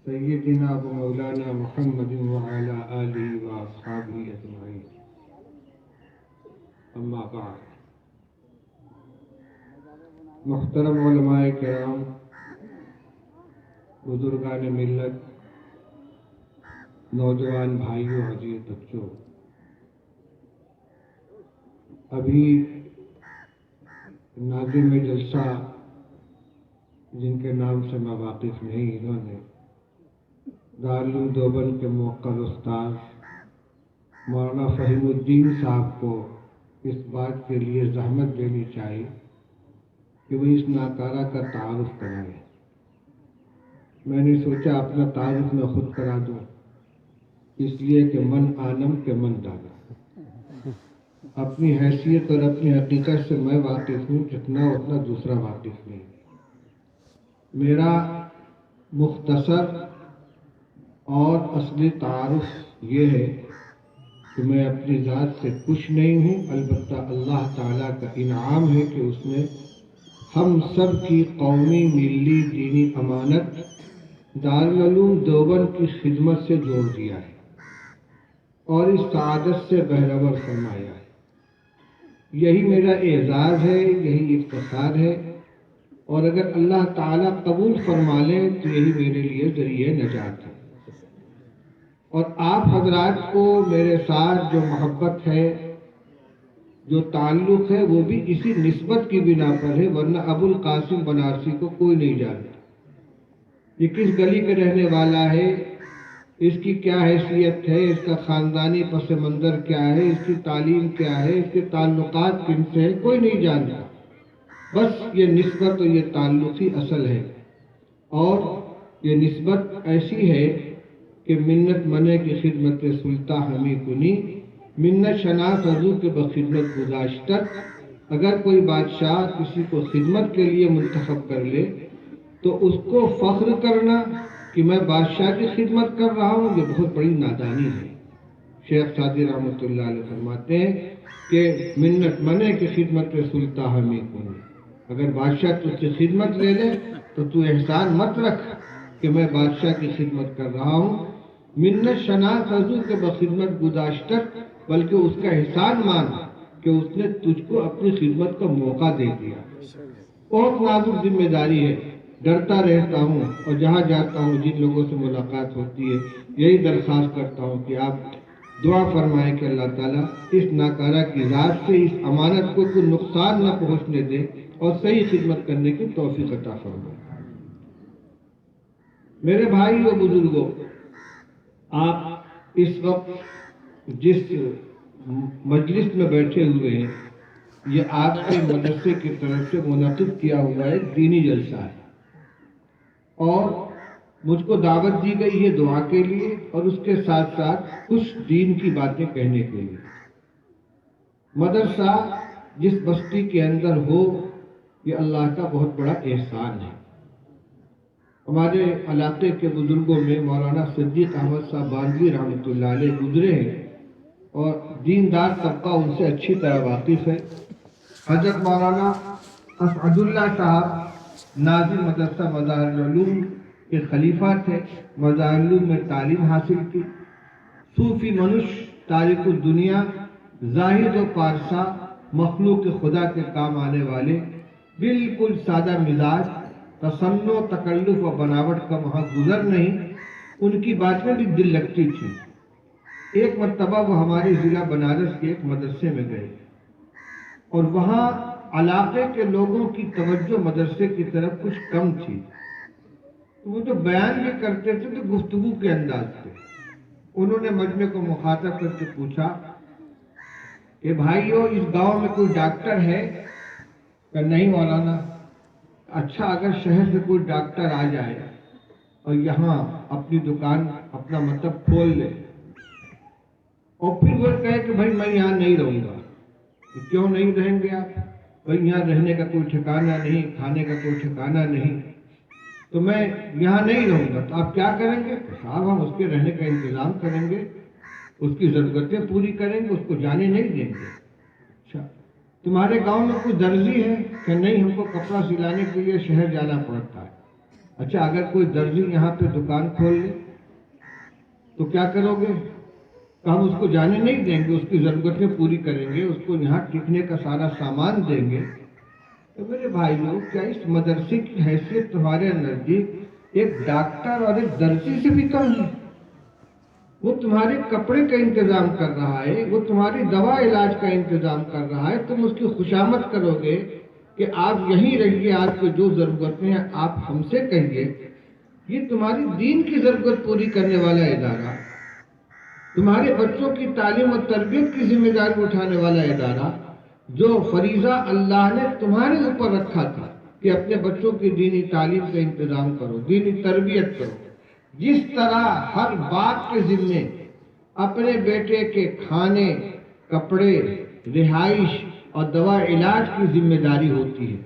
سیدنا و مولانا محمد وعلی آلہ و اصحابہ اجمعین، اما بعد۔ محترم علماء کرام، بزرگان ملت، نوجوان بھائیوں، عزیز بچوں، ابھی ناظم جلسہ جن کے نام سے میں واقف نہیں، انہوں نے دارالعلوم دیوبند کے موقر استاد مولانا فہیم الدین صاحب کو اس بات کے لیے زحمت دینی چاہیے کہ وہ اس ناکارہ کا تعارف کرائیں۔ میں نے سوچا اپنا تعارف میں خود کرا دوں، اس لیے کہ من عالم کے من دانا۔ اپنی حیثیت اور اپنی حقیقت سے میں واقف ہوں جتنا اتنا دوسرا واقف نہیں۔ میرا مختصر اور اصلی تعارف یہ ہے کہ میں اپنی ذات سے خوش نہیں ہوں، البتہ اللہ تعالیٰ کا انعام ہے کہ اس نے ہم سب کی قومی، ملی، دینی امانت دارالعلوم دیوبند کی خدمت سے جوڑ دیا ہے اور اس سعادت سے بہرور فرمایا ہے۔ یہی میرا اعزاز ہے، یہی افتخار ہے، اور اگر اللہ تعالیٰ قبول فرما لے تو یہی میرے لیے ذریعہ نجات ہے۔ اور آپ حضرات کو میرے ساتھ جو محبت ہے، جو تعلق ہے، وہ بھی اسی نسبت کی بنا پر ہے، ورنہ ابو القاسم بنارسی کو کوئی نہیں جانتا۔ یہ کس گلی کے رہنے والا ہے، اس کی کیا حیثیت ہے، اس کا خاندانی پس منظر کیا ہے، اس کی تعلیم کیا ہے، اس کے تعلقات کن سے ہیں، کوئی نہیں جانتا۔ بس یہ نسبت اور یہ تعلق ہی اصل ہے، اور یہ نسبت ایسی ہے کہ منت منے کی خدمت سلطہ ہمیں کنی، منت شناس ازو کے بخدمت گزاشتت۔ اگر کوئی بادشاہ کسی کو خدمت کے لیے منتخب کر لے تو اس کو فخر کرنا کہ میں بادشاہ کی خدمت کر رہا ہوں، یہ بہت بڑی نادانی ہے۔ شیخ سعدی رحمۃ اللہ علیہ فرماتے ہیں کہ منت منے کی خدمت سلطہ ہمیں کنی، اگر بادشاہ تجھ سے خدمت لے لے تو تو احسان مت رکھ کہ میں بادشاہ کی خدمت کر رہا ہوں، منت شناس ازو کے بخدمت گزاشتت، بلکہ اس کا احسان مان کہ اس نے تجھ کو اپنی خدمت کا موقع دے دیا۔ بہت نازک ذمہ داری ہے، ڈرتا رہتا ہوں، اور جہاں جاتا ہوں جن لوگوں سے ملاقات ہوتی ہے یہی درخواست کرتا ہوں کہ آپ دعا فرمائیں کہ اللہ تعالیٰ اس ناکارہ کی ذات سے اس امانت کو کوئی نقصان نہ پہنچنے دے اور صحیح خدمت کرنے کی توفیق عطا فرمائے۔ میرے بھائی و بزرگوں، آپ اس وقت جس مجلس میں بیٹھے ہوئے ہیں یہ آپ کے مدرسے کی طرف سے منعقد کیا ہوا ایک دینی جلسہ ہے، اور مجھ کو دعوت دی گئی ہے دعا کے لیے اور اس کے ساتھ ساتھ کچھ دین کی باتیں کہنے کے لیے۔ مدرسہ جس بستی کے اندر ہو یہ اللہ کا بہت بڑا احسان ہے۔ ہمارے علاقے کے بزرگوں میں مولانا صدیق احمد صاحب باندھی رحمۃ اللہ علیہ گزرے ہیں اور دیندار طبقہ ان سے اچھی طرح واقف ہے۔ حضرت مولانا اسعد اللہ صاحب ناظم مدرسہ مظاہر العلوم کے خلیفہ تھے، مظاہر العلوم میں تعلیم حاصل کی۔ صوفی منش، تارک الدنیا، زاہد و پارسا، مخلوق خدا کے کام آنے والے، بالکل سادہ مزاج، تصنع، تکلف و بناوٹ کا وہاں گزر نہیں، ان کی باتیں بھی دل لگتی تھی۔ ایک مرتبہ وہ ہمارے ضلع بنارس کے ایک مدرسے میں گئے اور وہاں علاقے کے لوگوں کی توجہ مدرسے کی طرف کچھ کم تھی۔ وہ جو بیان بھی کرتے تھے تو گفتگو کے انداز سے انہوں نے مجمع کو مخاطب کر کے پوچھا کہ بھائیو اس گاؤں میں کوئی ڈاکٹر ہے؟ کہ نہیں مولانا۔ اچھا، اگر شہر سے کوئی ڈاکٹر آ جائے اور یہاں اپنی دکان، اپنا مطلب کھول لے اور پھر وہ کہے کہ بھائی میں یہاں نہیں رہوں گا، کیوں نہیں رہیں گے آپ؟ بھائی یہاں رہنے کا کوئی ٹھکانہ نہیں، کھانے کا کوئی ٹھکانہ نہیں، تو میں یہاں نہیں رہوں گا، تو آپ کیا کریں گے؟ صاحب ہم اس کے رہنے کا انتظام کریں گے، اس کی ضرورتیں پوری کریں گے، اس کو جانے نہیں دیں گے۔ اچھا، تمہارے گاؤں میں کوئی درزی ہے؟ کہ نہیں، ہم کو کپڑا سلانے کے لیے شہر جانا پڑتا ہے۔ اچھا اگر کوئی درزی یہاں پہ دکان کھول لے تو کیا کرو گے؟ کہ ہم اس کو جانے نہیں دیں گے، اس کی ضرورتیں پوری کریں گے، اس کو یہاں ٹکنے کا سارا سامان دیں گے۔ تو میرے بھائی لوگ، کیا اس مدرسے کی حیثیت تمہارے نزدیک ایک ڈاکٹر اور ایک درزی سے بھی کم ہے؟ وہ تمہارے کپڑے کا انتظام کر رہا ہے، وہ تمہاری دوا علاج کا انتظام کر رہا ہے، تم اس کی خوشامد کرو گے کہ آپ یہیں رہیے، آپ کو جو ضرورتیں ہیں آپ ہم سے کہیے۔ یہ تمہاری دین کی ضرورت پوری کرنے والا ادارہ، تمہارے بچوں کی تعلیم و تربیت کی ذمہ داری اٹھانے والا ادارہ، جو فریضہ اللہ نے تمہارے اوپر رکھا تھا کہ اپنے بچوں کی دینی تعلیم کا انتظام کرو، دینی تربیت کرو۔ جس طرح ہر باپ کے ذمے اپنے بیٹے کے کھانے، کپڑے، رہائش اور دوا علاج کی ذمہ داری ہوتی ہے،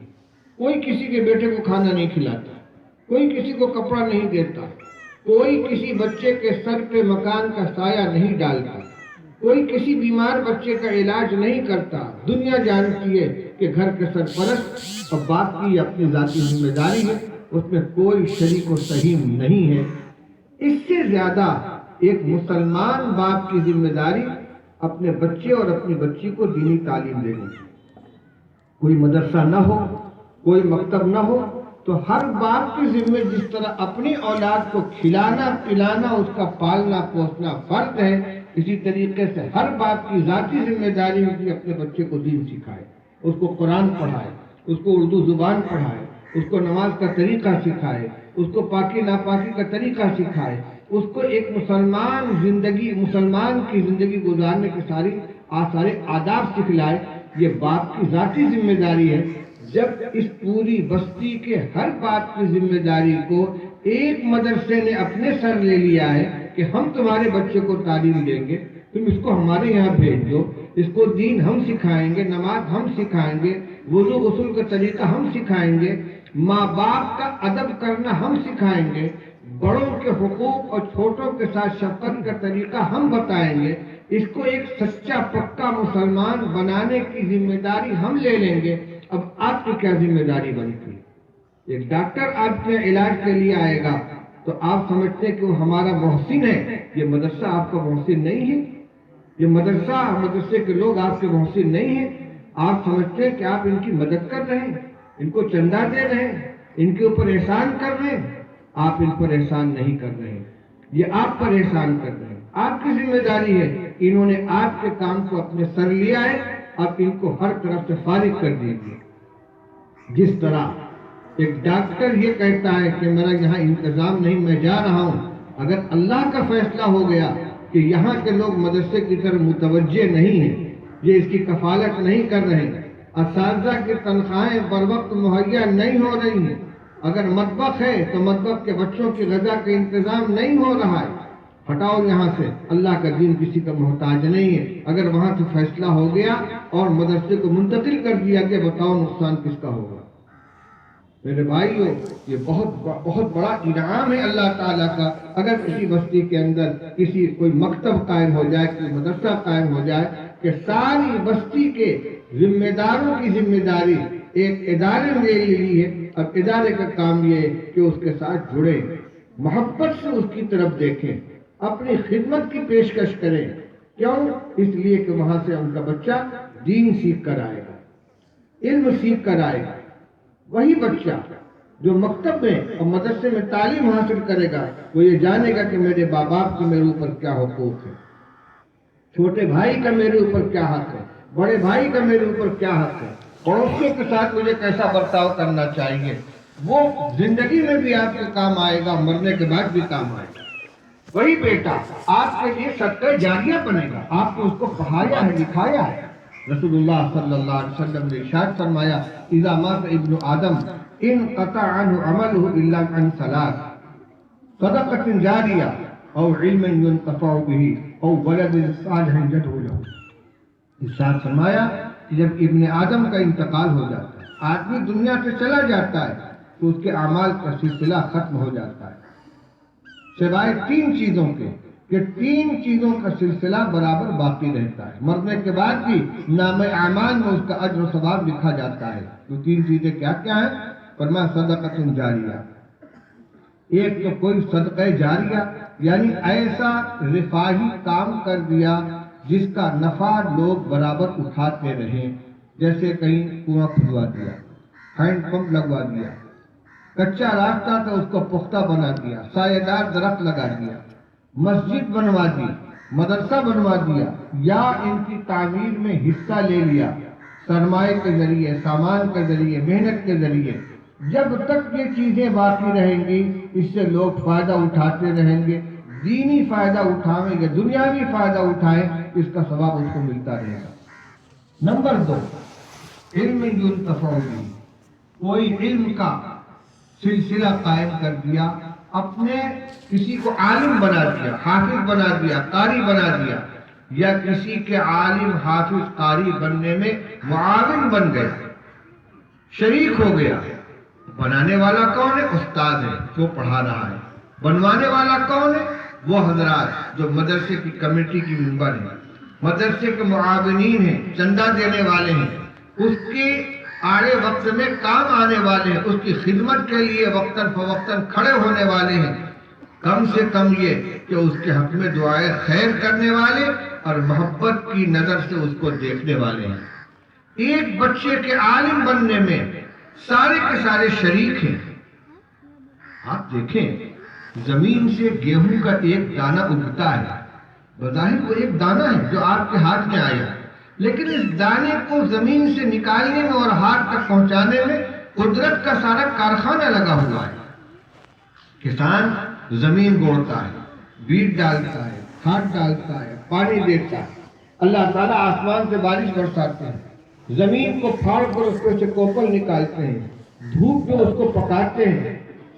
کوئی کسی کے بیٹے کو کھانا نہیں کھلاتا، کوئی کسی کو کپڑا نہیں دیتا، کوئی کسی بچے کے سر پہ مکان کا سایہ نہیں ڈالتا، کوئی کسی بیمار بچے کا علاج نہیں کرتا۔ دنیا جانتی ہے کہ گھر کے سرپرست اور باپ کی اپنی ذاتی ذمہ داری ہے، اس میں کوئی شریک و سہیم نہیں ہے۔ اس سے زیادہ ایک مسلمان باپ کی ذمہ داری اپنے بچے اور اپنی بچی کو دینی تعلیم دینی ہے۔ کوئی مدرسہ نہ ہو، کوئی مکتب نہ ہو تو ہر باپ کے ذمے جس طرح اپنی اولاد کو کھلانا پلانا، اس کا پالنا پوسنا فرض ہے، اسی طریقے سے ہر باپ کی ذاتی ذمہ داری ہے کہ اپنے بچے کو دین سکھائے، اس کو قرآن پڑھائے، اس کو اردو زبان پڑھائے، اس کو نماز کا طریقہ سکھائے، اس کو پاکی ناپاکی کا طریقہ سکھائے، اس کو ایک مسلمان کی زندگی گزارنے کے سارے آداب سکھلائے۔ یہ باپ کی ذاتی ذمہ داری ہے۔ جب اس پوری بستی کے ہر باپ کی ذمہ داری کو ایک مدرسے نے اپنے سر لے لیا ہے کہ ہم تمہارے بچے کو تعلیم دیں گے، تم اس کو ہمارے یہاں بھیج دو، اس کو دین ہم سکھائیں گے، نماز ہم سکھائیں گے، وضو غسل کا طریقہ ہم سکھائیں گے، ماں باپ کا ادب کرنا ہم سکھائیں گے، بڑوں کے حقوق اور چھوٹوں کے ساتھ شفقت کا طریقہ ہم بتائیں گے، اس کو ایک سچا پکا مسلمان بنانے کی ذمہ داری ہم لے لیں گے۔ اب آپ کی کیا ذمہ داری بنتی ہے؟ ایک ڈاکٹر آپ کے علاج کے لیے آئے گا تو آپ سمجھتے ہیں کہ وہ ہمارا محسن ہے، یہ مدرسہ آپ کا محسن نہیں ہے، یہ مدرسے کے لوگ آپ کے محسن نہیں ہیں۔ آپ سمجھتے ہیں کہ آپ ان کی مدد کر رہے ہیں، ان کو چندہ دے رہے ہیں، ان کے اوپر احسان کر رہے ہیں۔ آپ ان پر احسان نہیں کر رہے ہیں، یہ آپ پر احسان کر رہے ہیں۔ آپ کی ذمہ داری ہے، انہوں نے آپ کے کام کو اپنے سر لیا ہے، آپ ان کو ہر طرف سے فارغ کر دیجیے۔ جس طرح ایک ڈاکٹر یہ کہتا ہے کہ میرا یہاں انتظام نہیں، میں جا رہا ہوں، اگر اللہ کا فیصلہ ہو گیا کہ یہاں کے لوگ مدرسے کی طرف متوجہ نہیں ہیں، یہ اس کی کفالت نہیں کر رہے ہیں، اساتذہ کی تنخواہیں بر وقت مہیا نہیں ہو رہی ہیں، اگر مطبخ ہے تو مطبخ کے بچوں کی غذا کا انتظام نہیں ہو رہا ہے، ہٹاؤ یہاں سے، اللہ کا دین کسی کا محتاج نہیں ہے۔ اگر وہاں سے فیصلہ ہو گیا اور مدرسے کو منتقل کر دیا کہ بتاؤ نقصان کس کا ہوگا؟ میرے بھائیو، یہ بہت بڑا انعام ہے اللہ تعالیٰ کا۔ اگر کسی بستی کے اندر کوئی مکتب قائم ہو جائے، کوئی مدرسہ قائم ہو جائے کہ ساری بستی کے ذمہ داروں کی ذمہ داری ایک ادارے نے لے لی ہے، اب ادارے کا کام یہ ہے کہ اس کے ساتھ جڑے، محبت سے اس کی طرف دیکھیں، اپنی خدمت کی پیشکش کریں۔ کیوں؟ اس لیے کہ وہاں سے ان کا بچہ دین سیکھ کر آئے گا، علم سیکھ کر آئے گا۔ وہی بچہ جو مکتب میں اور مدرسے میں تعلیم حاصل کرے گا، وہ یہ جانے گا کہ میرے ماں باپ کا میرے اوپر کیا حقوق ہے، چھوٹے بھائی کا میرے اوپر کیا حق ہے، بڑے بھائی کا میرے اوپر کیا حق ہے، پڑوسیوں کے ساتھ مجھے کیسا برتاؤ کرنا چاہیے۔ وہ زندگی میں بھی آپ کے کام آئے گا، مرنے کے بعد بھی کام آئے گا۔ وہی بیٹا آپ کے لیے صدقہ جاریہ بنے گا، آپ نے اس کو پڑھایا ہے، لکھایا ہے۔ رسول اللہ صلی اللہ علیہ وسلم نے ارشاد فرمایا، اذا مات ابن آدم انقطع عنہ عملہ الا عن ثلاث، صدقۃ جاریہ او علم ينتفع به او ولد صالح يدعو له۔ ارشاد فرمایا کہ جب ابن آدم کا انتقال ہو جاتا ہے، آدمی دنیا سے چلا جاتا ہے، تو اس کے اعمال کا سلسلہ ختم ہو جاتا ہے، سوائے تین چیزوں کے، کہ تین چیزوں کا سلسلہ برابر باقی رہتا ہے، مرنے کے بعد بھی نام اعمال میں اس کا اجر و ثواب لکھا جاتا ہے۔ تو تین چیزیں کیا کیا ہیں؟ فرمایا صدقۃ جاریہ، ایک تو کوئی صدقہ جاریہ یعنی ایسا رفاہی کام کر دیا جس کا نفع لوگ برابر اٹھاتے رہیں، جیسے کہیں کنواں کھدوا دیا، ہینڈ پمپ لگوا دیا، کچا راستہ تھا اس کو پختہ بنا دیا، سایہ دار درخت لگا دیا، مسجد بنوا دی، مدرسہ بنوا دیا، یا ان کی تعمیر میں حصہ لے لیا سرمایہ کے ذریعے، سامان کے ذریعے، محنت کے ذریعے۔ جب تک یہ چیزیں باقی رہیں گی اس سے لوگ فائدہ اٹھاتے رہیں گے، دینی فائدہ اٹھائیں گے، دنیاوی فائدہ اٹھائیں، اس کا ثواب اس کو ملتا رہے گا۔ نمبر 2، علم ينتفع به، کوئی علم کا سلسلہ قائم کر دیا، اپنے کسی کو عالم بنا دیا، حافظ بنا دیا، قاری بنا دیا، یا کسی کے عالم حافظ قاری بننے میں معاون بن گیا، شریک ہو گیا۔ بنانے والا کون ہے؟ استاد ہے جو پڑھا رہا ہے۔ بنوانے والا کون ہے؟ وہ حضرات جو مدرسے کی کمیٹی کی ممبر ہیں، مدرسے کے معاونین ہیں، چندہ دینے والے ہیں، اس کے آڑے وقت میں کام آنے والے ہیں، اس کی خدمت کے لیے وقتاً فوقتاً کھڑے ہونے والے ہیں۔ کم سے کم یہ کہ اس کے حق میں دعائے خیر کرنے والے اور محبت کی نظر سے اس کو دیکھنے والے ہیں۔ ایک بچے کے عالم بننے میں سارے کے سارے شریک ہیں۔ آپ دیکھیں، زمین سے گیہوں کا ایک دانہ اگتا ہے، بظاہر وہ ایک دانہ ہے جو آپ کے ہاتھ میں آیا، لیکن اس دانے کو زمین سے نکالنے میں اور ہاتھ تک پہنچانے میں قدرت کا سارا کارخانہ لگا ہوا ہے۔ کسان زمین گوڑتا ہے، بیج ڈالتا ہے، کھاد ڈالتا ہے، پانی دیتا ہے، اللہ تعالیٰ آسمان سے بارش برساتے ہیں، زمین کو پھاڑ کر اس میں سے کوپل نکالتے ہیں، دھوپ میں اس کو پکاتے ہیں،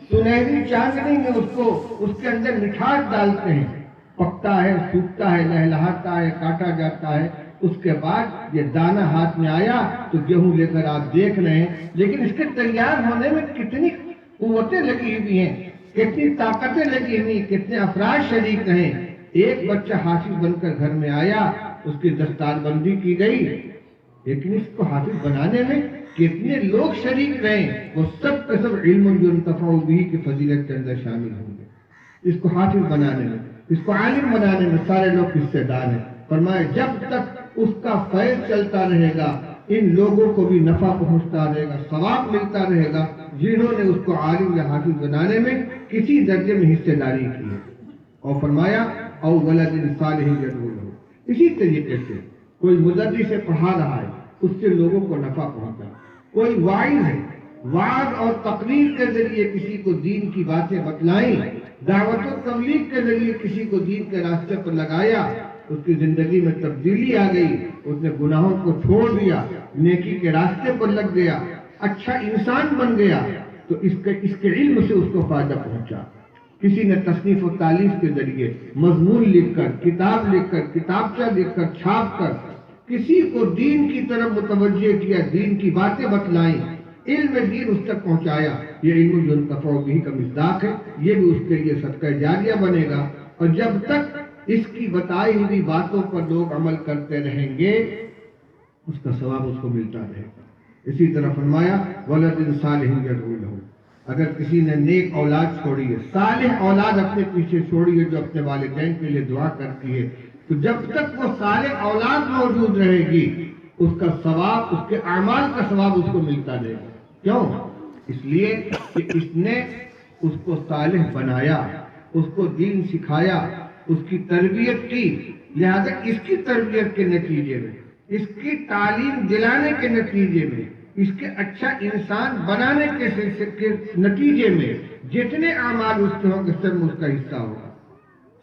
سنہری چاندنی میں اس کے اندر مٹھاس ڈالتے ہیں، پکتا ہے، سوکھتا ہے، لہلہاتا ہے، کاٹا جاتا ہے، اس کے بعد یہ دانہ ہاتھ میں آیا تو گیہوں لے کر آپ دیکھ رہے ہیں، لیکن اس کے تیار ہونے میں کتنی قوتیں لگی ہوئی ہیں، کتنی طاقتیں لگی ہوئی، کتنے افراد شریک رہے۔ ایک بچہ حافظ بن کر گھر میں آیا، اس کی دستار بندی کی گئی، لیکن اس کو حافظ بنانے میں کتنے لوگ شریک رہے، وہ سب کے سب علم ينتفع به کی فضیلت کے اندر شامل ہوں گے۔ اس کو حافظ بنانے میں، اس کو عالم بنانے میں سارے لوگ حصے دار ہیں۔ فرمایا جب تک اس کا فیض چلتا رہے گا ان لوگوں کو بھی نفع پہنچتا رہے گا، ثواب ملتا رہے گا جنہوں نے اس کو عالم یا حافظ بنانے میں کسی درجے میں حصے داری کی ہے۔ اور فرمایا او ولد صالح یدعو لہ، اسی طریقے سے کوئی مدرس سے پڑھا رہا ہے، اس سے لوگوں کو نفع پہنچا، کوئی واعظ ہے، وعظ اور تقریر کے ذریعے کسی کو دین کی باتیں بتلائیں، دعوت و تبلیغ کے ذریعے کسی کو دین کے راستے پر لگایا، اس کی زندگی میں تبدیلی آ گئی، اس نے گناہوں کو چھوڑ دیا، نیکی کے راستے پر لگ گیا، اچھا انسان بن گیا، تو اس کے علم سے اس کو فائدہ پہنچا۔ کسی نے تصنیف و تالیف کے ذریعے مضمون لکھ کر، کتاب لکھ کر، کتابچہ لکھ کر، چھاپ کر کسی کو دین کی طرف متوجہ کیا، دین کی باتیں بتلائیں، علم دین اس تک پہنچایا، یہ علم ينتفع به کا مصداق ہے، یہ بھی اس کے لیے صدقہ جاریہ بنے گا۔ اور جب تک اس کی بتائی ہوئی باتوں پر لوگ عمل کرتے رہیں گے اس کا ثواب اس کو ملتا رہے گا۔ اسی طرح فرمایا ولد صالح یدعو لہ، اگر کسی نے نیک اولاد چھوڑی ہے، صالح اولاد اپنے پیچھے چھوڑی ہے جو اپنے والدین کے لیے دعا کرتی ہے، تو جب تک وہ صالح اولاد موجود رہے گی اس کا ثواب، اس کے اعمال کا ثواب اس کو ملتا رہے گا۔ کیوں؟ اس لیے کہ اس نے اس کو صالح بنایا، اس کو دین سکھایا، اس کی تربیت کی، لہذا اس کی تربیت کے نتیجے میں، اس کی تعلیم دلانے کے نتیجے میں، اس کے اچھا انسان بنانے کے نتیجے میں جتنے اعمال اس کے ہوں گے سب میں اس کا حصہ ہوگا،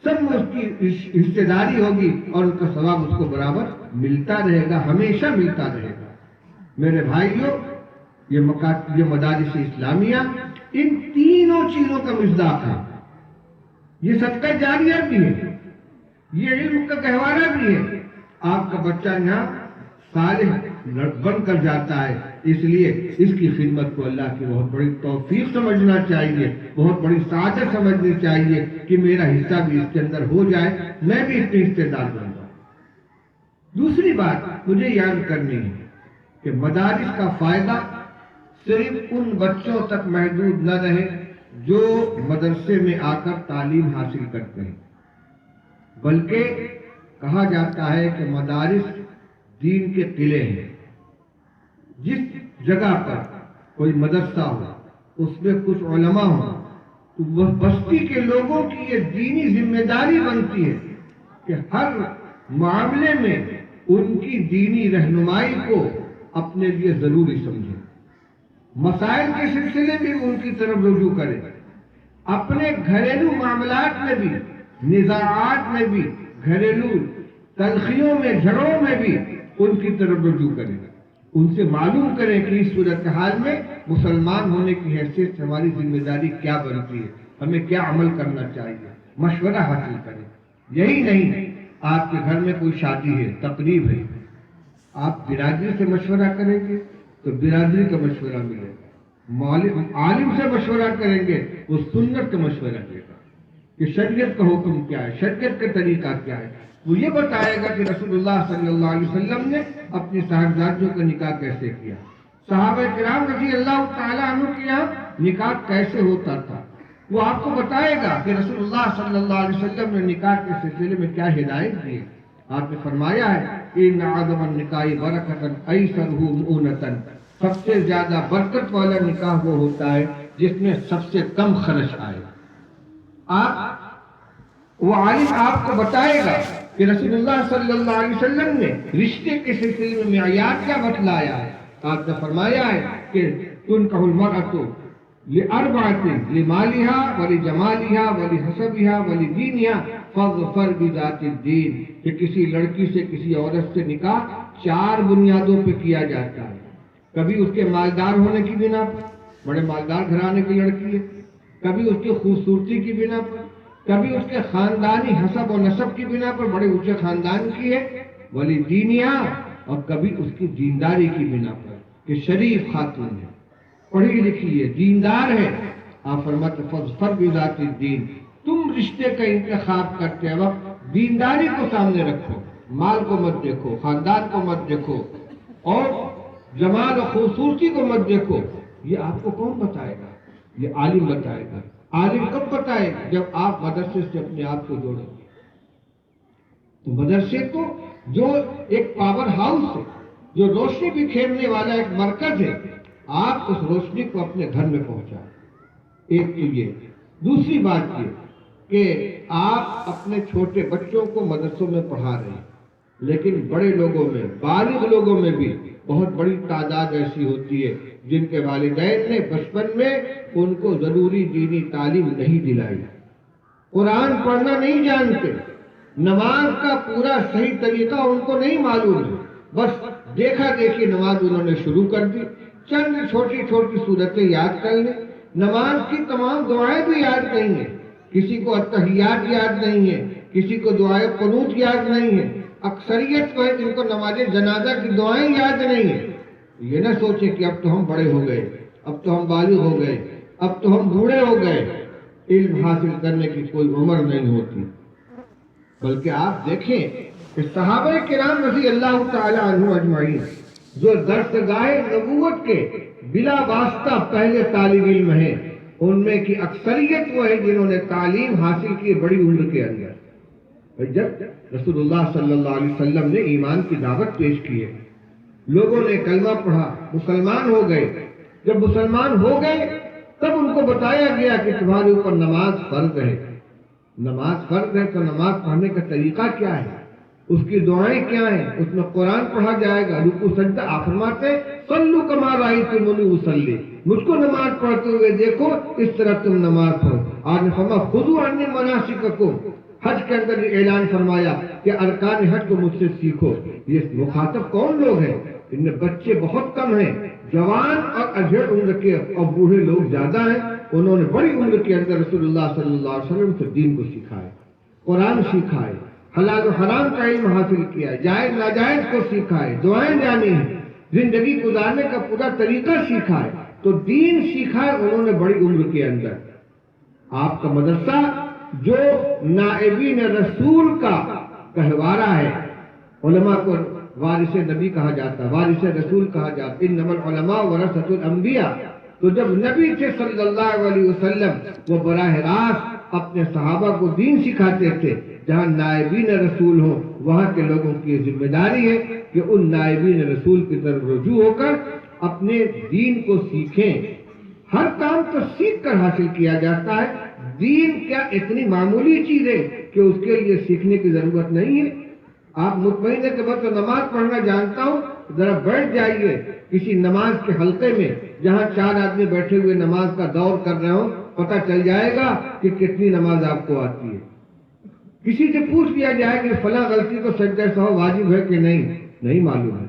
سب میں اس کی حصے داری ہوگی اور اس کا ثواب اس کو برابر ملتا رہے گا، ہمیشہ ملتا رہے گا۔ میرے بھائیوں، یہ مدارس اسلامیہ ان تینوں چیزوں کا مصداق ہے۔ یہ صدقہ جاریہ بھی ہے، یہ علم کا گہوارہ بھی ہے۔ آپ کا بچہ یہاں صالح بن کر جاتا ہے، اس لیے اس کی خدمت کو اللہ کی بہت بڑی توفیق سمجھنا چاہیے، بہت بڑی سعادت سمجھنی چاہیے کہ میرا حصہ بھی اس کے اندر ہو جائے، میں بھی اس کے حصے دار بن جاؤں۔ دوسری بات مجھے یاد کرنی ہے کہ مدارس کا فائدہ صرف ان بچوں تک محدود نہ رہے جو مدرسے میں آ کر تعلیم حاصل کرتے ہیں، بلکہ کہا جاتا ہے کہ مدارس دین کے قلعے ہیں۔ جس جگہ پر کوئی مدرسہ ہو، اس میں کچھ علماء ہوں، تو وہ بستی کے لوگوں کی یہ دینی ذمہ داری بنتی ہے کہ ہر معاملے میں ان کی دینی رہنمائی کو اپنے لیے ضروری سمجھیں، مسائل کے سلسلے میں ان کی طرف رجوع کریں، اپنے گھریلو معاملات میں بھی، نزاعات میں بھی، گھریلو تلخیوں میں، جھگڑوں میں بھی ان کی طرف رجوع کریں، ان سے معلوم کریں کہ اس صورتحال میں مسلمان ہونے کی حیثیت سے ہماری ذمہ داری کیا بنتی ہے، ہمیں کیا عمل کرنا چاہیے، مشورہ حاصل کریں۔ یہی نہیں، آپ کے گھر میں کوئی شادی ہے، تقریب ہے، آپ برادری سے مشورہ کریں گے تو برادری کا مشورہ ملے گا، عالم سے مشورہ کریں گے وہ سنت کا مشورہ دے گا کہ شریعت کا حکم کیا ہے، شریعت کا طریقہ کیا ہے، وہ یہ بتائے گا کہ رسول اللہ صلی اللہ علیہ وسلم نے اپنی صاحبزادیوں کا نکاح کیسے کیا، صحابہ کرام رضی اللہ تعالیٰ عنہ کے یہاں نکاح کیسے ہوتا تھا، وہ آپ کو بتائے گا کہ رسول اللہ صلی اللہ علیہ وسلم نے نکاح کے سلسلے میں کیا ہدایت دی ہے۔ آپ نے فرمایا ہے ان اعظم النکاح برکۃ ایسرہ مؤونۃ، سب سے زیادہ برکت والا نکاح وہ ہوتا ہے جس میں سب سے کم خرچ آئے۔ وہ عالم آپ کو بتائے گا کہ رسول اللہ صلی اللہ علیہ وسلم نے رشتے کے سلسلے میں معیار کیا بتلایا ہے۔ آپ نے فرمایا ہے کہ تنکح المرأۃ لأربعۃ لمالها ولجمالها ولحسبها ولدینها فاظفر بذات الدین، کہ کسی لڑکی سے کسی عورت سے نکاح 4 بنیادوں پہ کیا جاتا ہے۔ کبھی اس کے مالدار ہونے کی بنا پر، بڑے مالدار گھرانے کی لڑکی ہے، کبھی اس کی خوبصورتی کی بنا پر، کبھی اس کے خاندانی حسب و نسب کی بنا پر، بڑے اونچے خاندان کی ہے، وَلِدِينِهَا، اور کبھی اس کی دینداری کی بنا پر کہ شریف خاتون ہے، پڑھی لکھی ہے، دیندار ہے۔ آپ فرماتے فاظفر بذات الدین، تم رشتے کا انتخاب کرتے وقت دینداری کو سامنے رکھو، مال کو مت دیکھو، خاندان کو مت دیکھو، اور جمال و خوبصورتی کو مت دیکھو۔ یہ آپ کو کون بتائے گا؟ یہ عالم بتائے گا۔ عالم کب بتائے گا؟ جب آپ مدرسے سے اپنے آپ کو جوڑیں گے۔ تو مدرسے کو جو ایک پاور ہاؤس ہے، جو روشنی بکھیرنے والا ایک مرکز ہے، آپ اس روشنی کو اپنے گھر میں پہنچائیں۔ ایک تو یہ، دوسری بات یہ کہ آپ اپنے چھوٹے بچوں کو مدرسوں میں پڑھا رہے ہیں، لیکن بڑے لوگوں میں، بالغ لوگوں میں بھی بہت بڑی تعداد ایسی ہوتی ہے جن کے والدین نے بچپن میں ان کو ضروری دینی تعلیم نہیں دلائی، قرآن پڑھنا نہیں جانتے، نماز کا پورا صحیح طریقہ ان کو نہیں معلوم ہے، بس دیکھا دیکھی نماز انہوں نے شروع کر دی، چند چھوٹی چھوٹی صورتیں یاد کر لیں، نماز کی تمام دعائیں بھی یاد نہیں ہیں، کسی کو التحیات یاد نہیں ہے، کسی کو دعائے قنوت یاد نہیں ہے، اکثریت کو ہے جن کو نماز جنازہ کی دعائیں یاد نہیں ہیں۔ یہ نہ سوچیں کہ اب تو ہم بڑے ہو گئے، اب تو ہم بالغ ہو گئے، اب تو ہم بوڑھے ہو گئے، علم حاصل کرنے کی کوئی عمر نہیں ہوتی، بلکہ آپ دیکھیں کہ صحابہ کرام رضی اللہ تعالی عنہ اجمعین جو درسگاہ نبوت کے بلا واسطہ پہلے طالب علم ہیں، ان میں کی اکثریت وہ ہے جنہوں نے تعلیم حاصل کی بڑی عمر کے اندر۔ جب رسول اللہ صلی اللہ علیہ وسلم نے ایمان کی دعوت پیش کی ہے، لوگوں نے کلمہ پڑھا، مسلمان ہو گئے، جب مسلمان ہو گئے تب ان کو بتایا گیا کہ تمہارے اوپر نماز فرض ہے، نماز فرض ہے تو نماز پڑھنے کا طریقہ کیا ہے، اس کی دعائیں کیا ہیں، اس میں قرآن پڑھا جائے گا، رکوع سجدہ۔ آپ فرماتے ہیں صلو کما رأیتمونی اصلی، مجھ کو نماز پڑھتے ہوئے دیکھو اس طرح تم نماز پڑھو۔ آپ نے فرمایا خذوا عنی مناسککم، حج کے اندر یہ اعلان فرمایا کہ ارکان حج کو مجھ سے سیکھو۔ یہ مخاطب کون لوگ ہیں؟ ان میں بچے بہت کم ہیں، جوان اور اجڑ عمر کے اور بوڑھے لوگ زیادہ ہیں۔ انہوں نے بڑی عمر کے اندر رسول اللہ صلی اللہ علیہ وسلم سے دین کو سکھائے، قرآن سکھائے، حلال و حرام کا علم حاصل کیا، جائز ناجائز کو سکھائے، دعائیں جانی ہیں، زندگی گزارنے کا پورا طریقہ سکھائے، تو دین سیکھا ہے انہوں نے بڑی عمر کے اندر۔ آپ کا مدرسہ جو نائبین رسول کا گہوارہ ہے، علماء کو وارث نبی کہا جاتا ہے، وارث رسول کہا جاتا ہے، انما العلماء ورثۃ الانبیاء، تو جب نبی تھے صلی اللہ علیہ وسلم وہ براہ راست اپنے صحابہ کو دین سکھاتے تھے. جہاں نائبین رسول ہوں وہاں کے لوگوں کی یہ ذمہ داری ہے کہ ان نائبین رسول کی طرف رجوع ہو کر اپنے دین کو سیکھیں. ہر کام تو سیکھ کر حاصل کیا جاتا ہے. دین کیا اتنی معمولی چیز ہے کہ اس کے لیے سیکھنے کی ضرورت نہیں ہے؟ آپ مطمئن ہے کہ میں تو نماز پڑھنا جانتا ہوں، ذرا بیٹھ جائیے کسی نماز کے حلقے میں جہاں 4 آدمی بیٹھے ہوئے نماز کا دور کر رہے ہوں، پتہ چل جائے گا کہ کتنی نماز آپ کو آتی ہے. کسی سے پوچھ لیا جائے کہ فلاں غلطی کو سجدہ سہو واجب ہے کہ نہیں معلوم ہے.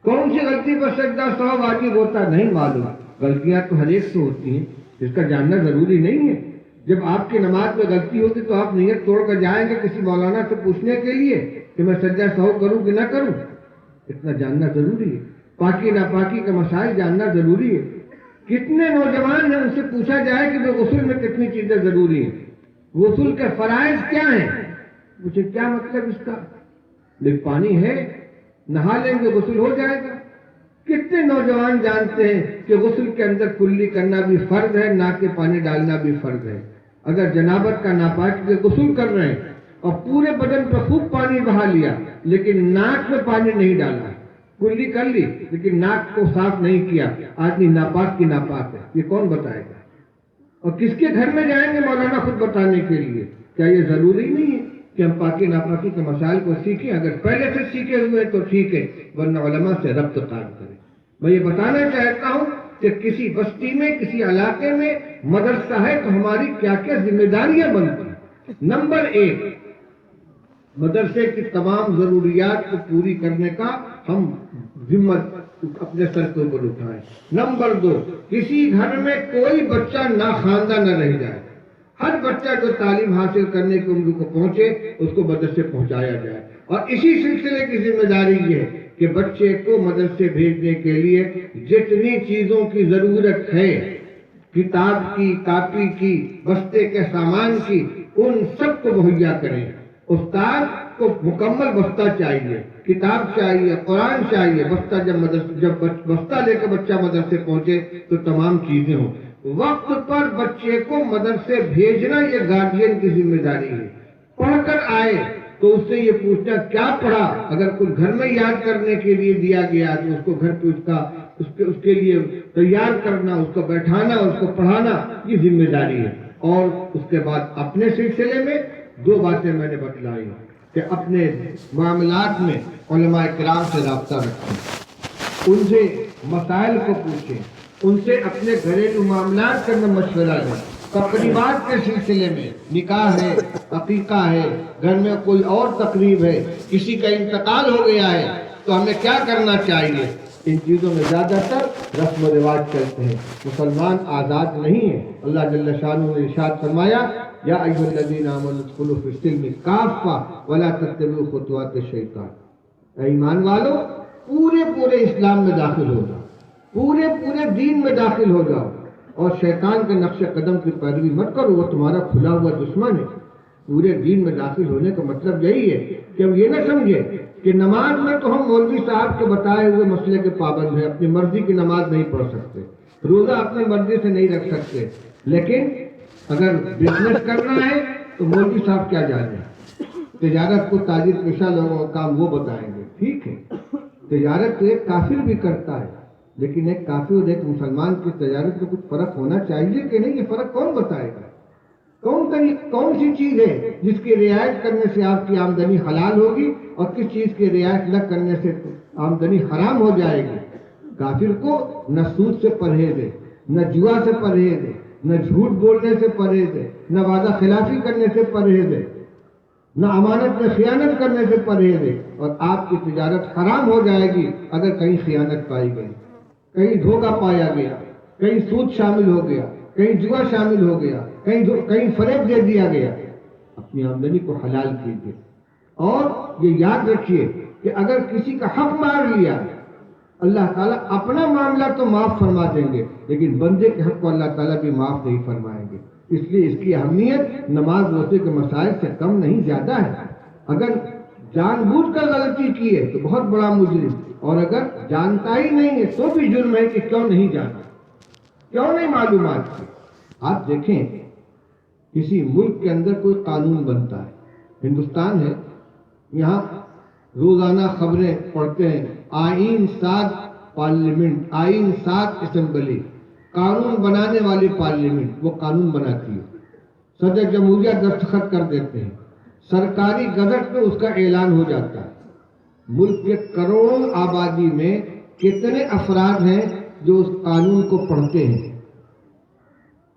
کون سی غلطی پر سجدہ سہو واجب ہوتا نہیں معلوم. غلطیاں تو ہر ایک سے ہوتی ہیں، اس کا جاننا ضروری نہیں ہے. جب آپ کی نماز میں غلطی ہوتی تو آپ نیت توڑ کر جائیں گے کسی مولانا سے پوچھنے کے لیے کہ میں سجدہ سہو کروں کہ نہ کروں؟ اتنا جاننا ضروری ہے. پاکی ناپاکی کے مسائل جاننا ضروری ہے. کتنے نوجوان ہیں ان سے پوچھا جائے کہ غسل میں کتنی چیزیں ضروری ہیں، غسل کے فرائض کیا ہیں؟ مجھے کیا مطلب اس کا؟ لیکن پانی ہے، نہا لیں گے غسل ہو جائے گا. کتنے نوجوان جانتے ہیں کہ غسل کے اندر کلی کرنا بھی فرض ہے، ناک کے پانی ڈالنا بھی فرض ہے. اگر جنابت کا ناپاکی سے غسل کر رہے ہیں اور پورے بدن پر خوب پانی بہا لیا لیکن ناک میں پانی نہیں ڈالا، کلی کر لی لیکن ناک کو صاف نہیں کیا، آدمی ناپاک کی ناپاک ہے. یہ کون بتائے گا؟ اور کس کے گھر میں جائیں گے مولانا خود بتانے کے لیے؟ کیا یہ ضروری نہیں ہے کہ ہم پاکی ناپاکی کے مسائل کو سیکھیں؟ اگر پہلے سے سیکھے ہوئے تو ٹھیک ہے، ورنہ علماء سے ربط قائم کریں. میں یہ بتانا چاہتا ہوں کہ کسی بستی میں کسی علاقے میں مدرسہ ہے تو ہماری کیا کیا ذمہ داریاں بنتی ہیں. نمبر 1، مدرسے کی تمام ضروریات کو پوری کرنے کا ہم ذمہ اپنے سر کے اوپر اٹھائیں. نمبر 2، کسی گھر میں کوئی بچہ ناخواندہ نہ رہ جائے. ہر بچہ جو تعلیم حاصل کرنے کی عمر کو پہنچے اس کو مدرسے پہنچایا جائے. اور اسی سلسلے کی ذمہ داری یہ ہے کہ بچے کو مدرسے بھیجنے کے لیے جتنی چیزوں کی ضرورت ہے، کتاب کی، کاپی کی، بستے کے سامان کی، ان سب کو مہیا کریں. استاد کو مکمل بستہ چاہیے، کتاب چاہیے، قرآن چاہیے. بستہ جب بستہ لے کے بچہ مدرسے پہنچے تو تمام چیزیں ہوں. وقت پر بچے کو مدرسے بھیجنا یہ گارجین کی ذمہ داری ہے. پڑھ کر آئے تو اس سے یہ پوچھنا کیا پڑھا. اگر کچھ گھر میں یاد کرنے کے لیے دیا گیا تو اس کو گھر پہ اس کے لیے تیار کرنا، اس کو بیٹھانا، اس کو پڑھانا، یہ ذمہ داری ہے. اور اس کے بعد اپنے سلسلے میں 2 باتیں میں نے بتلائی کہ اپنے معاملات میں علماء کرام سے رابطہ رکھیں، ان سے مسائل کو پوچھیں، ان سے اپنے گھریلو معاملات کا مشورہ لیں. تقریبات کے سلسلے میں نکاح ہے، عقیقہ ہے، گھر میں کوئی اور تقریب ہے، کسی کا انتقال ہو گیا ہے تو ہمیں کیا کرنا چاہیے؟ ان چیزوں میں زیادہ تر رسم و رواج چلتے ہیں. مسلمان آزاد نہیں ہے. اللہ جل شانہ نے ارشاد فرمایا یا ایھا الذین آمنوا ادخلوا فی السلم کافہ ولا تتبعوا خطوات الشیطان. اے ایمان والو، پورے اسلام میں داخل ہو جاؤ، پورے دین میں داخل ہو جاؤ اور شیطان کے نقش قدم کی پیروی مت کرو، وہ تمہارا کھلا ہوا دشمن ہے. پورے دین میں داخل ہونے کا مطلب یہی ہے کہ ہم یہ نہ سمجھے کہ نماز میں تو ہم مولوی صاحب کے بتائے ہوئے مسئلے کے پابند ہیں، اپنی مرضی کی نماز نہیں پڑھ سکتے، روزہ اپنی مرضی سے نہیں رکھ سکتے. لیکن اگر بزنس کرنا ہے تو مولوی صاحب کیا جانے، تجارت کو تاجر پیشہ لوگوں کا کام وہ بتائیں گے. ٹھیک ہے، تجارت تو ایک کافر بھی کرتا ہے، لیکن ایک کافر اور ایک مسلمان کی تجارت میں کچھ فرق ہونا چاہیے کہ نہیں؟ یہ فرق کون بتائے گا؟ کون سی چیز ہے جس کی رعایت کرنے سے آپ کی آمدنی حلال ہوگی اور کس چیز کی رعایت نہ کرنے سے آمدنی حرام ہو جائے گی؟ کافر کو نہ سود سے پرہیز ہے، نہ جوا سے پرہیز ہے، نہ جھوٹ بولنے سے پرہیز ہے، نہ وعدہ خلافی کرنے سے پرہیز ہے، نہ امانت میں خیانت کرنے سے پرہیز ہے. اور آپ کی تجارت حرام ہو جائے گی اگر کہیں خیانت پائی گئی، کہیں دھوکہ پایا گیا، کہیں سود شامل ہو گیا، کہیں جوا شامل ہو گیا، کہیں فریب دے دیا گیا. اپنی آمدنی کو حلال کیجیے. اور یہ یاد رکھیے کہ اگر کسی کا حق مار لیا اللہ تعالیٰ اپنا معاملہ تو معاف فرما دیں گے، لیکن بندے کے حق کو اللہ تعالیٰ بھی معاف نہیں فرمائیں گے. اس لیے اس کی اہمیت نماز روزے کے مسائل سے کم نہیں زیادہ ہے. اگر جان بوجھ کر غلطی کی ہے تو بہت بڑا مجرم، اور اگر جانتا ہی نہیں ہے تو بھی جرم ہے کہ کیوں نہیں جانا. کیوں نہیں معلومات تھی؟ آپ دیکھیں کسی ملک کے اندر کوئی قانون بنتا ہے، ہندوستان ہے، یہاں روزانہ خبریں پڑھتے ہیں، آئین ساز پارلیمنٹ، آئین ساز اسمبلی، قانون بنانے والی پارلیمنٹ وہ قانون بناتی ہے، صدر جمہوریہ دستخط کر دیتے ہیں، سرکاری گزٹ میں اس کا اعلان ہو جاتا ہے۔ ملک کے کروڑوں آبادی میں کتنے افراد ہیں جو اس قانون کو پڑھتے ہیں؟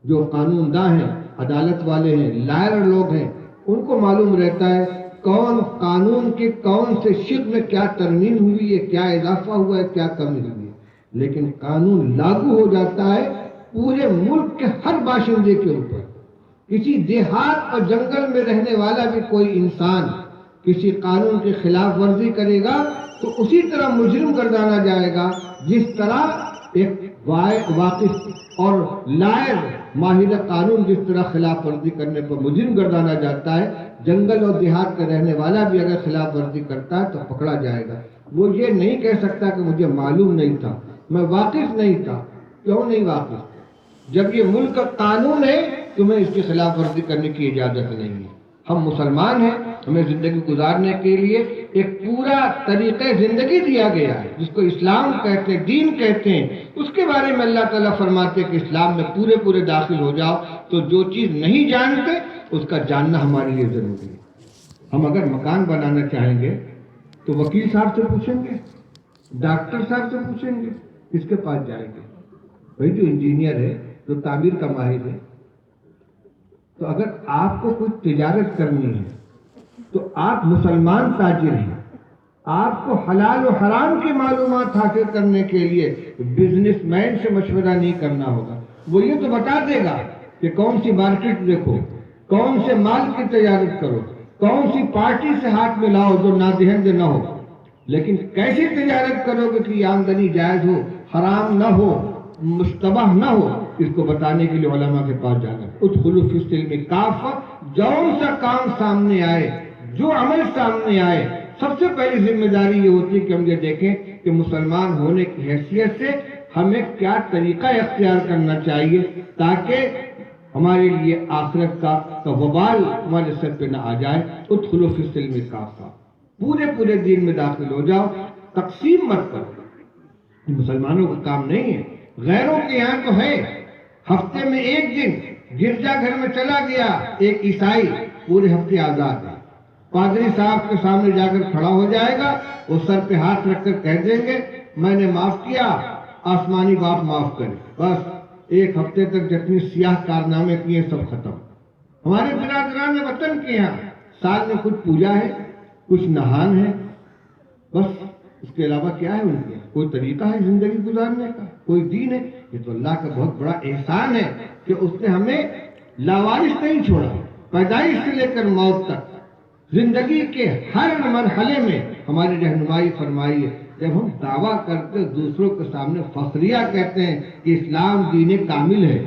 جو قانون داں ہیں، عدالت والے ہیں، لائر لوگ ہیں، ان کو معلوم رہتا ہے کون قانون کے کون سے شق میں کیا ترمیم ہوئی ہے، کیا اضافہ ہوا ہے، کیا کمی ہوئی ہے۔ لیکن قانون لاگو ہو جاتا ہے پورے ملک کے ہر باشندے کے اوپر۔ کسی دیہات اور جنگل میں رہنے والا بھی کوئی انسان کسی قانون کی خلاف ورزی کرے گا تو اسی طرح مجرم گردانا جائے گا جس طرح ایک واقف اور لائر ماہر قانون جس طرح خلاف ورزی کرنے پر مجرم گردانا جاتا ہے، جنگل اور دیہات کا رہنے والا بھی اگر خلاف ورزی کرتا ہے تو پکڑا جائے گا۔ وہ یہ نہیں کہہ سکتا کہ مجھے معلوم نہیں تھا، میں واقف نہیں تھا۔ کیوں نہیں واقف تھا؟ جب یہ ملک کا قانون ہے تمہیں اس کی خلاف ورزی کرنے کی اجازت نہیں ہے۔ ہم مسلمان ہیں، ہمیں زندگی گزارنے کے لیے ایک پورا طریقہ زندگی دیا گیا ہے جس کو اسلام کہتے ہیں، دین کہتے ہیں۔ اس کے بارے میں اللہ تعالیٰ فرماتے ہیں کہ اسلام میں پورے داخل ہو جاؤ تو جو چیز نہیں جانتے اس کا جاننا ہمارے لیے ضروری ہے۔ ہم اگر مکان بنانا چاہیں گے تو وکیل صاحب سے پوچھیں گے، ڈاکٹر صاحب سے پوچھیں گے، کس کے پاس جائیں گے؟ بھائی جو انجینئر ہے، جو تعمیر کا ماہر ہے۔ تو اگر آپ کو کوئی تجارت کرنی ہے تو آپ مسلمان تاجر ہیں، آپ کو حلال و حرام کی معلومات حاصل کرنے کے لیے بزنس مین سے مشورہ نہیں کرنا ہوگا۔ وہ یہ تو بتا دے گا کہ کون سی مارکیٹ دیکھو، کون سے مال کی تجارت کرو، کون سی پارٹی سے ہاتھ ملاؤ جو نادہند نہ ہو۔ لیکن کیسی تجارت کرو گے کہ آمدنی جائز ہو، حرام نہ ہو، مشتبہ نہ ہو، اس کو بتانے کے لیے علماء کے پاس جانا۔ ادخلوا فی السلم کافہ، جون سا کام سامنے آئے، جو عمل سامنے آئے، سب سے پہلی ذمہ داری یہ ہوتی ہے کہ ہم یہ دیکھیں کہ مسلمان ہونے کی حیثیت سے ہمیں کیا طریقہ اختیار کرنا چاہیے تاکہ ہمارے لیے آخرت کا وبال ہمارے سر پہ نہ آ جائے۔ ادخلوا فی السلم کافہ، پورے دین میں داخل ہو جاؤ، تقسیم مت کرو۔ یہ مسلمانوں کا کام نہیں ہے، غیروں کے یہاں تو ہے۔ ہفتے میں ایک دن گرجا گھر میں چلا گیا ایک عیسائی، پورے ہفتے آزاد ہے۔ پادری صاحب کے سامنے جا کر کھڑا ہو جائے گا، وہ سر پہ ہاتھ رکھ کر کہہ دیں گے میں نے معاف کیا، آسمانی باپ معاف کرے۔ بس ایک ہفتے تک جتنی سیاہ کارنامے کیے سب ختم۔ ہمارے برادران وطن کے یہاں سال میں کچھ پوجا ہے، کچھ نہان ہے، بس اس کے علاوہ کیا ہے ان کے؟ کوئی طریقہ ہے زندگی گزارنے کا؟ کوئی دین ہے؟ یہ تو اللہ کا بہت بڑا احسان ہے کہ اس نے ہمیں لاوارث نہیں چھوڑا، پیدائش سے لے کر موت تک زندگی کے ہر مرحلے میں ہماری رہنمائی فرمائی ہے۔ جب ہم دعویٰ کرتے دوسروں کے سامنے فخریہ کہتے ہیں کہ اسلام دین کامل ہے،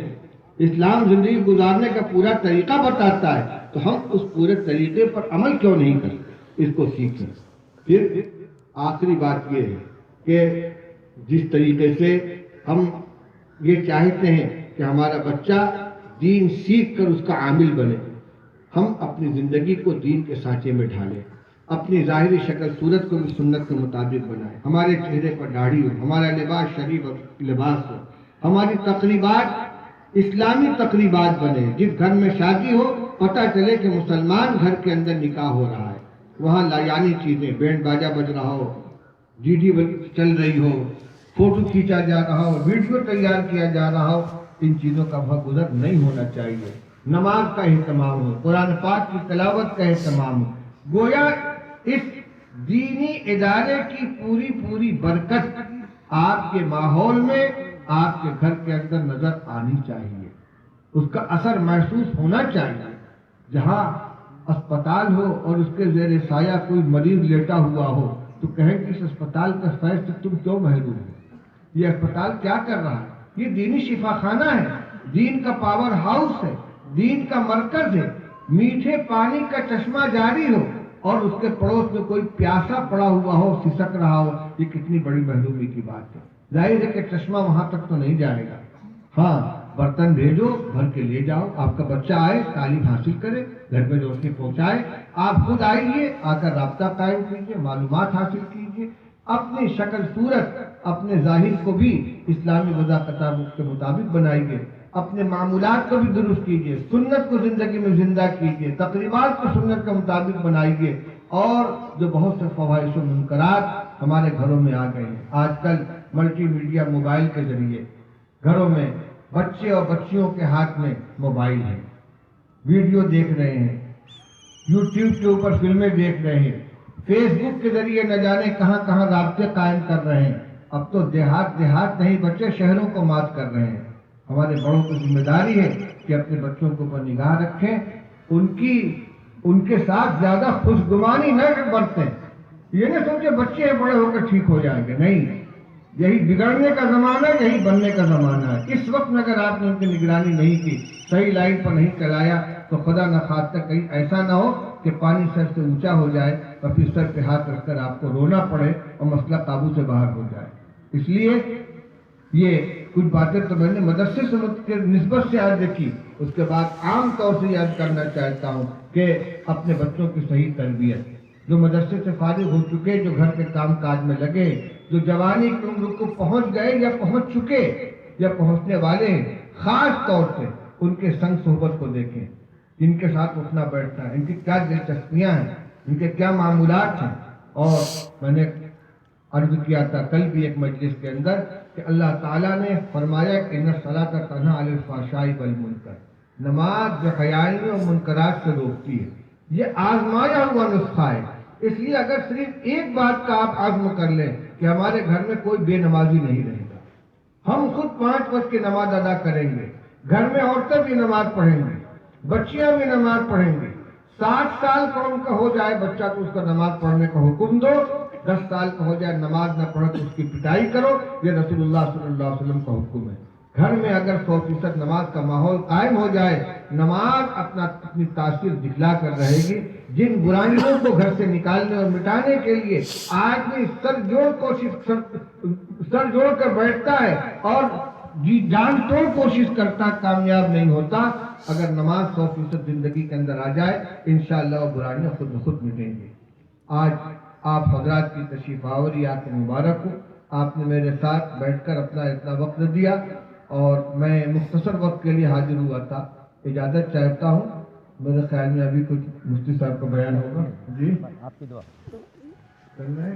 اسلام زندگی گزارنے کا پورا طریقہ بتاتا ہے، تو ہم اس پورے طریقے پر عمل کیوں نہیں کرتے؟ اس کو سیکھیں۔ پھر آخری بات یہ ہے کہ جس طریقے سے ہم یہ چاہتے ہیں کہ ہمارا بچہ دین سیکھ کر اس کا عامل بنے، ہم اپنی زندگی کو دین کے سانچے میں ڈھالیں، اپنی ظاہری شکل صورت کو بھی سنت کے مطابق بنائیں، ہمارے چہرے پر داڑھی ہو، ہمارا لباس شریف لباس ہو، ہماری تقریبات اسلامی تقریبات بنے، جس گھر میں شادی ہو پتہ چلے کہ مسلمان گھر کے اندر نکاح ہو رہا ہے، وہاں لایانی چیزیں، بینڈ باجا بج رہا ہو، ڈی ڈی چل رہی ہو، فوٹو کھینچا جا رہا ہو، ویڈیو تیار کیا جا رہا ہو، ان چیزوں کا وہاں گزر نہیں ہونا چاہیے۔ نماز کا اہتمام ہو، قرآن پاک کی تلاوت کا اہتمام ہو، گویا اس دینی ادارے کی پوری برکت آپ کے ماحول میں، آپ کے گھر کے اندر نظر آنی چاہیے، اس کا اثر محسوس ہونا چاہیے۔ جہاں اسپتال ہو اور اس کے زیر سایہ کوئی مریض لیٹا ہوا ہو تو کہیں کہ اس اسپتال کے فیض سے تم کیوں محروم ہو؟ یہ اسپتال کیا کر رہا ہے؟ یہ دینی شفا خانہ ہے، دین کا پاور ہاؤس ہے، دین کا مرکز ہے۔ میٹھے پانی کا چشمہ جاری ہو اور اس کے پڑوس میں کوئی پیاسا پڑا ہوا ہو، سسک رہا ہو، یہ کتنی بڑی محرومی کی بات ہے۔ ظاہر ہے کہ چشمہ وہاں تک تو نہیں جائے گا۔ ہاں برتن بھیجو، گھر کے لے جاؤ، آپ کا بچہ آئے، تعلیم حاصل کرے، گھر میں روشنی پہنچائے، آپ خود آئیے، آ کر رابطہ قائم کیجیے، معلومات حاصل کیجیے، اپنی شکل صورت، اپنے ظاہر کو بھی اسلامی وضابط کے مطابق بنائیے، اپنے معمولات کو بھی درست کیجیے، سنت کو زندگی میں زندہ کیجیے، تقریبات کو سنت کے مطابق بنائیے، اور جو بہت سے فواحش و منکرات ہمارے گھروں میں آ گئے ہیں آج کل ملٹی میڈیا موبائل کے ذریعے، گھروں میں بچے اور بچیوں کے ہاتھ میں موبائل ہے، ویڈیو دیکھ رہے ہیں، یوٹیوب کے اوپر فلمیں دیکھ رہے ہیں، فیس بک کے ذریعے نہ جانے کہاں کہاں رابطے قائم کر رہے ہیں، اب تو دیہات نہیں بچے شہروں کو مات کر رہے ہیں۔ ہمارے بڑوں کی ذمہ داری ہے کہ اپنے بچوں کے اوپر نگاہ رکھیں، ان کے ساتھ زیادہ خوشگمانی نہ برتیں، یہ نہ سوچے بچے بڑے ہو کر ٹھیک ہو جائیں گے، نہیں، یہی بگڑنے کا زمانہ ہے، یہی بننے کا زمانہ ہے۔ اس وقت میں اگر آپ نے ان کی نگرانی نہیں کی، صحیح لائن پر نہیں چلایا، تو خدا نخواستہ کہیں ایسا نہ ہو کہ پانی سر سے اونچا ہو جائے اور پھر سر پہ ہاتھ رکھ کر آپ کو رونا پڑے اور مسئلہ قابو سے باہر ہو جائے۔ اس لیے یہ کچھ باتیں تو میں نے مدرسے کے نسبت سے عرض کی، اس کے بعد عام طور سے یاد کرنا چاہتا ہوں کہ اپنے بچوں کی صحیح تربیت، جو مدرسے سے فارغ ہو چکے، جو گھر کے کام کاج میں لگے، جو جوانی کی عمر کو پہنچ گئے یا پہنچ چکے یا پہنچنے والے ہیں، خاص طور سے ان کے سنگ صحبت کو دیکھیں، جن کے ساتھ اٹھنا بیٹھنا ہے، ان کی کیا دلچسپیاں ہیں، ان کے کیا معمولات ہیں۔ اور میں نے عرض کیا تھا کل بھی ایک مجلس کے اندر کہ اللہ تعالیٰ نے فرمایا کہ ان الصلاۃ تنہی عن الفحشاء والمنکر، نماز بے حیائی اور منکرات سے روکتی ہے۔ یہ آزمایا ہوا نسخہ ہے، اس لیے اگر صرف ایک بات کا آپ عزم کر لیں کہ ہمارے گھر میں کوئی بے نمازی نہیں رہے گا، ہم خود 5 وقت کی نماز ادا کریں گے، گھر میں عورتیں بھی نماز پڑھیں گی، بچیاں بھی نماز پڑھیں گی، 7 سال کا ان کا ہو جائے بچہ تو اس کا نماز پڑھنے کا حکم دو، 10 سال کا ہو جائے نماز نہ پڑھے تو اس کی پٹائی کرو، یہ رسول اللہ صلی اللہ علیہ وسلم کا حکم ہے۔ گھر میں اگر 100% نماز کا ماحول قائم ہو جائے، نماز اپنی تاثیر دکھلا کر رہے گی۔ جن برائیوں کو گھر سے نکالنے اور مٹانے کے لیے آدمی سر جوڑ کر بیٹھتا ہے اور جان توڑ کوشش کرتا، کامیاب نہیں ہوتا، اگر نماز 100% زندگی کے اندر آ جائے انشاءاللہ وہ برائیاں خود بخود مٹیں گی۔ آج آپ حضرات کی تشریف آوری آپ کو مبارک ہو، آپ نے میرے ساتھ بیٹھ کر اپنا اتنا وقت دیا، اور میں مختصر وقت کے لیے حاضر ہوا تھا، اجازت چاہتا ہوں۔ میرے خیال میں ابھی کچھ مفتی صاحب کا بیان ہوگا، جی آپ کی دعا کرنا ہے،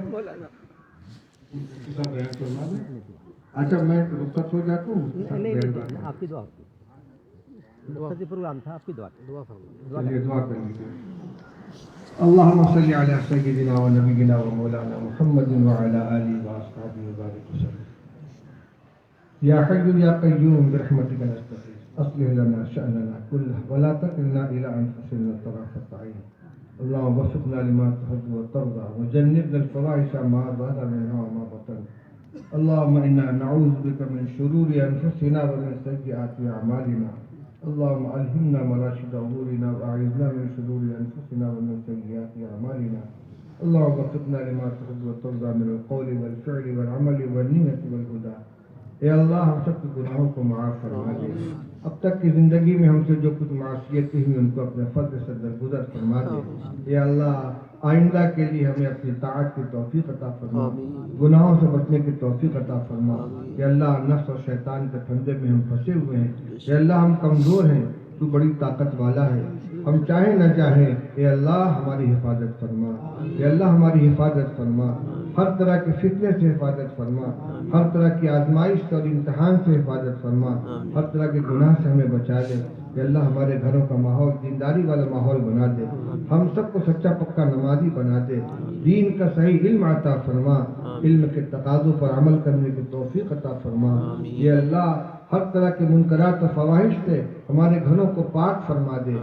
مفتی صاحب بیان کرنا ہے۔ اچھا میں رخصت ہو جاتا ہوں، نہیں، آپ کی دعا پروگرام تھا، آپ کی دعا چلیے دعا کر لیجیے۔ اللہم صلی علی سیدنا و نبینا و مولانا محمد وعلی آلہ واصحابہ وبارک وسلم۔ یا حی یا قیوم برحمتک نستغیث اصلح لنا شأننا كله ولا تکلنا الى انفسنا طرفة عین۔ اللهم وفقنا لما تحب وترضى وجنبنا الفواحش ما ظهر منها وما بطن۔ اللهم انا نعوذ بك من شرور انفسنا ومن سیئات اعمالنا۔ اللهم الهمنا مراشد امورنا واعذنا من شرور انفسنا ومن سیئات اعمالنا۔ اللهم وفقنا لما تحب وترضى من القول والفعل والعمل والنية والهدى۔ اے اللہ ہم سب کے گناہوں کو معاف فرما دے، اب تک کی زندگی میں ہم سے جو کچھ معصیتیں ہوئی ان کو اپنے فضل سے درگزر فرما دے۔ اے اللہ آئندہ کے لیے ہمیں اپنی طاعت کی توفیق عطا فرما، گناہوں سے بچنے کی توفیق عطا فرما۔ اے اللہ نفس اور شیطان کے پھندے میں ہم پھنسے ہوئے ہیں، اے اللہ ہم کمزور ہیں، تو بڑی طاقت والا ہے، ہم چاہیں نہ چاہیں اے اللہ ہماری حفاظت فرما، اے اللہ ہماری حفاظت فرما، ہر طرح کے فتنے سے حفاظت فرما، ہر طرح کی آزمائش اور امتحان سے حفاظت فرما، ہر طرح کے گناہ سے ہمیں بچا لے۔ اے اللہ ہمارے گھروں کا ماحول دینداری والا ماحول بنا دے، ہم سب کو سچا پکا نمازی بنا دے، دین کا صحیح علم عطا فرما، علم کے تقاضوں پر عمل کرنے کی توفیق عطا فرما۔ اے اللہ ہر طرح کے منکرات و فواحش سے ہمارے گھروں کو پاک فرما دے۔